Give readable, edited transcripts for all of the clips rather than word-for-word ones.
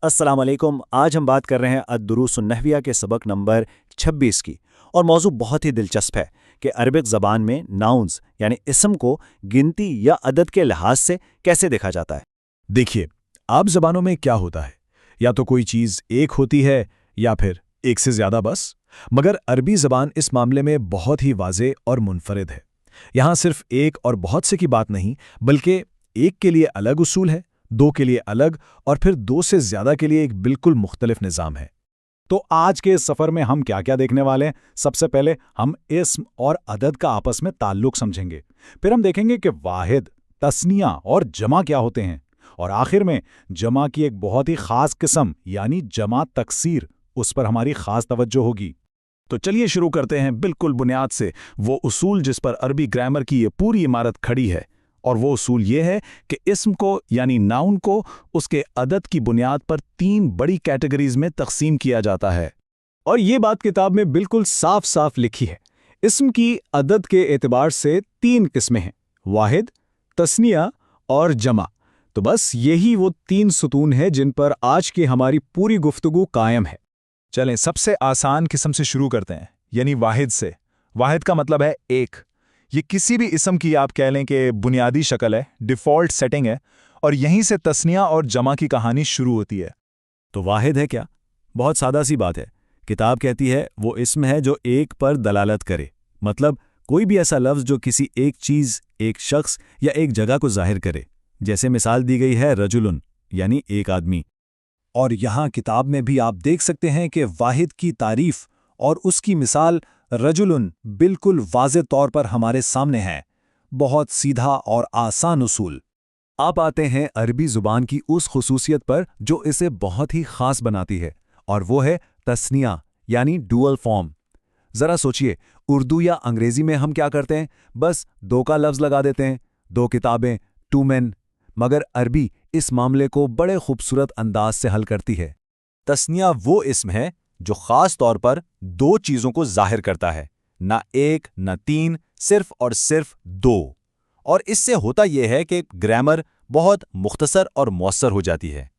अस्सलाम वालेकुम। आज हम बात कर रहे हैं अद-दुरूस उन-नहविया के सबक नंबर 26 की। और मौजू बहुत ही दिलचस्प है कि अरबिक ज़बान में नाउन्स यानी इसम को गिनती या अदद के लिहाज से कैसे देखा जाता है। देखिए, आप जबानों में क्या होता है, या तो कोई चीज़ एक होती है या फिर एक से ज़्यादा बस। मगर अरबी ज़बान इस मामले में बहुत ही वाज़े और मुनफरिद है। यहाँ सिर्फ एक और बहुत से की बात नहीं, बल्कि एक के लिए अलग उसूल है, दो के लिए अलग, और फिर दो से ज़्यादा के लिए एक बिल्कुल मुख्तलिफ निज़ाम है। तो आज के इस सफ़र में हम क्या क्या देखने वाले हैं? सबसे पहले हम इस्म और अदद का आपस में ताल्लुक समझेंगे। फिर हम देखेंगे कि वाहिद, तस्निया और जमा क्या होते हैं। और आखिर में जमा की एक बहुत ही ख़ास किस्म यानी जमा तकसीर, उस पर हमारी ख़ास तवज्जो होगी। तो चलिए शुरू करते हैं बिल्कुल बुनियाद से, वो उसूल जिस पर अरबी ग्रामर की ये पूरी इमारत खड़ी है। और वो उसूल ये है कि इस्म को यानी नाउन को उसके अदद की बुनियाद पर तीन बड़ी कैटेगरीज में तकसीम किया जाता है। और ये बात किताब में बिल्कुल साफ साफ लिखी है। इस्म की अदद के एतबार से तीन किस्में हैं, वाहिद, तस्निया और जमा। तो बस यही वो तीन सुतून हैं जिन पर आज की हमारी पूरी गुफ्तगू कायम है। चलें सबसे आसान किस्म से शुरू करते हैं, यानी वाहिद से। वाहिद का मतलब है एक। ये किसी भी इस्म की आप कह लें कि बुनियादी शक्ल है, डिफ़ॉल्ट सेटिंग है, और यहीं से तस्निया और जमा की कहानी शुरू होती है। तो वाहिद है क्या? बहुत सादा सी बात है। किताब कहती है वो इस्म है जो एक पर दलालत करे, मतलब कोई भी ऐसा लफ्ज़ जो किसी एक चीज़, एक शख्स या एक जगह को जाहिर करे। जैसे मिसाल दी गई है रजुलन यानी एक आदमी। और यहाँ किताब में भी आप देख सकते हैं कि वाहिद की तारीफ और उसकी मिसाल रजुलन बिल्कुल वाज़े तौर पर हमारे सामने है। बहुत सीधा और आसान उसूल। आप आते हैं अरबी ज़ुबान की उस खुसूसियत पर जो इसे बहुत ही ख़ास बनाती है, और वो है तस्निया यानी डुअल फॉर्म। ज़रा सोचिए, उर्दू या अंग्रेज़ी में हम क्या करते हैं? बस दो का लफ्ज़ लगा देते हैं, दो किताबें, टू मैन। मगर अरबी इस मामले को बड़े खूबसूरत अंदाज से हल करती है। तस्निया वो इस्म है जो ख़ास तौर पर दो चीज़ों को ज़ाहिर करता है, ना एक ना तीन, सिर्फ और सिर्फ दो। और इससे होता यह है कि ग्रामर बहुत मुख्तसर और मौसर हो जाती है।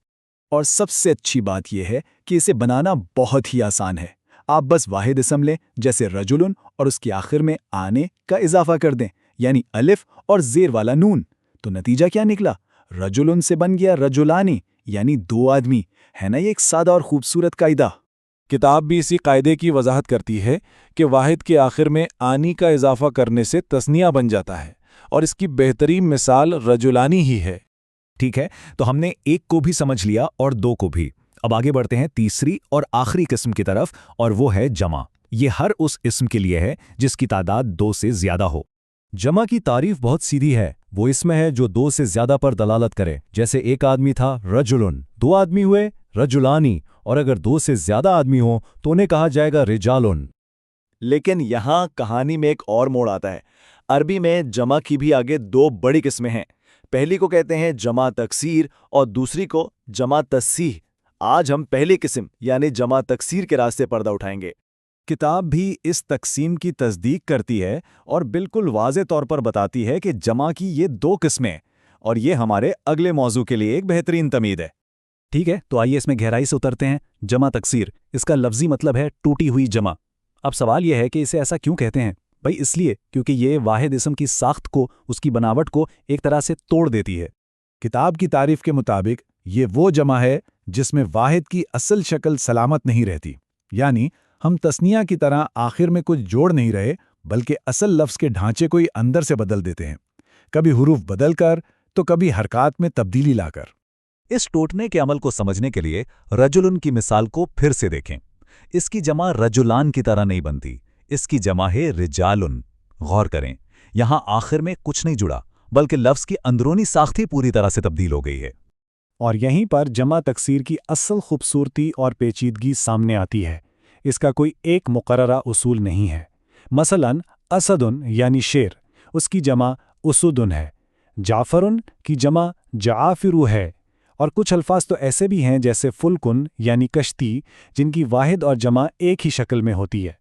और सबसे अच्छी बात यह है कि इसे बनाना बहुत ही आसान है। आप बस वाहिद इस्म लें, जैसे रजुलन, और उसके आखिर में आने का इजाफा कर दें, यानी अलिफ और ज़ेर वाला नून। तो नतीजा क्या निकला? रजुलन से बन गया रजुलानी, यानी दो आदमी। है ना ये एक सादा और खूबसूरत कायदा? किताब भी इसी कायदे की वजाहत करती है कि वाहिद के आखिर में आनी का इजाफा करने से तस्निया बन जाता है, और इसकी बेहतरीन मिसाल रजुलानी ही है। ठीक है, तो हमने एक को भी समझ लिया और दो को भी। अब आगे बढ़ते हैं तीसरी और आखिरी किस्म की तरफ, और वो है जमा। ये हर उस इस्म के लिए है जिसकी तादाद दो से ज़्यादा हो। जमा की तारीफ बहुत सीधी है। वो इस्म है जो दो से ज़्यादा पर दलालत करे। जैसे एक आदमी था रजुलन, दो आदमी हुए रजुलानी, और अगर दो से ज़्यादा आदमी हो तो उन्हें कहा जाएगा रिजालुन। लेकिन यहाँ कहानी में एक और मोड़ आता है। अरबी में जमा की भी आगे दो बड़ी किस्में हैं। पहली को कहते हैं जमा तकसीर और दूसरी को जमा तस्सीह। आज हम पहली किस्म यानी जमा तकसीर के रास्ते पर्दा उठाएंगे। किताब भी इस तकसीम की तस्दीक करती है और बिल्कुल वाज़े तौर पर बताती है कि जमा की ये दो किस्में, और ये हमारे अगले मौजू के लिए एक बेहतरीन तमीद है। ठीक है, तो आइए इसमें गहराई से उतरते हैं। जमा तकसीर, इसका लफ्ज़ी मतलब है टूटी हुई जमा। अब सवाल यह है कि इसे ऐसा क्यों कहते हैं? भाई इसलिए क्योंकि ये वाहिद इस्म की साख्त को, उसकी बनावट को एक तरह से तोड़ देती है। किताब की तारीफ के मुताबिक ये वो जमा है जिसमें वाहिद की असल शक्ल सलामत नहीं रहती, यानी हम तस्निया की तरह आखिर में कुछ जोड़ नहीं रहे, बल्कि असल लफ्ज़ के ढांचे को ही अंदर से बदल देते हैं, कभी हुरूफ बदल कर तो कभी हरकत में तब्दीली लाकर। इस टूटने के अमल को समझने के लिए रजुलन की मिसाल को फिर से देखें। इसकी जमा रजुलान की तरह नहीं बनती, इसकी जमा है रिजालुन। गौर करें, यहां आखिर में कुछ नहीं जुड़ा, बल्कि लफ्ज़ की अंदरूनी साख्त ही पूरी तरह से तब्दील हो गई है। और यहीं पर जमा तकसीर की असल खूबसूरती और पेचीदगी सामने आती है। इसका कोई एक मुकर्ररा उसूल नहीं है। मसलन असदुन यानी शेर, उसकी जमा उसुदुन है। जाफरुन की जमा जाफिरु है। और कुछ अल्फाज तो ऐसे भी हैं जैसे फुलकुन यानी कश्ती, जिनकी वाहिद और जमा एक ही शक्ल में होती है।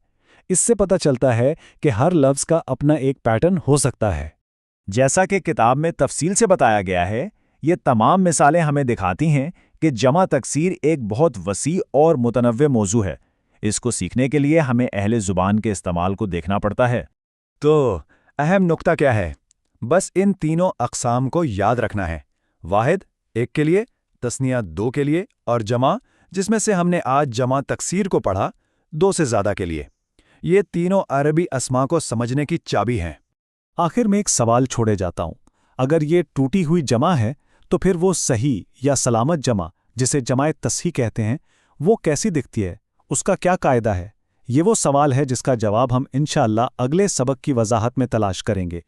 इससे पता चलता है कि हर लफ्ज़ का अपना एक पैटर्न हो सकता है। जैसा कि किताब में तफसील से बताया गया है, ये तमाम मिसालें हमें दिखाती हैं کہ جمع تکسیر ایک بہت وسیع اور متنوع موضوع ہے۔ اس کو سیکھنے کے لیے ہمیں اہل زبان کے استعمال کو دیکھنا پڑتا ہے۔ تو اہم نقطہ کیا ہے؟ بس ان تینوں اقسام کو یاد رکھنا ہے۔ واحد ایک کے لیے، تثنیہ دو کے لیے، اور جمع جس میں سے ہم نے آج جمع تکسیر کو پڑھا، دو سے زیادہ کے لیے۔ یہ تینوں عربی اسما کو سمجھنے کی چابی ہیں۔ آخر میں ایک سوال چھوڑے جاتا ہوں، اگر یہ ٹوٹی ہوئی جمع ہے تو پھر وہ صحیح یا سلامت جمع جسے جمع تصحیح کہتے ہیں وہ کیسی دکھتی ہے؟ اس کا کیا قاعدہ ہے؟ یہ وہ سوال ہے جس کا جواب ہم انشاءاللہ اگلے سبق کی وضاحت میں تلاش کریں گے۔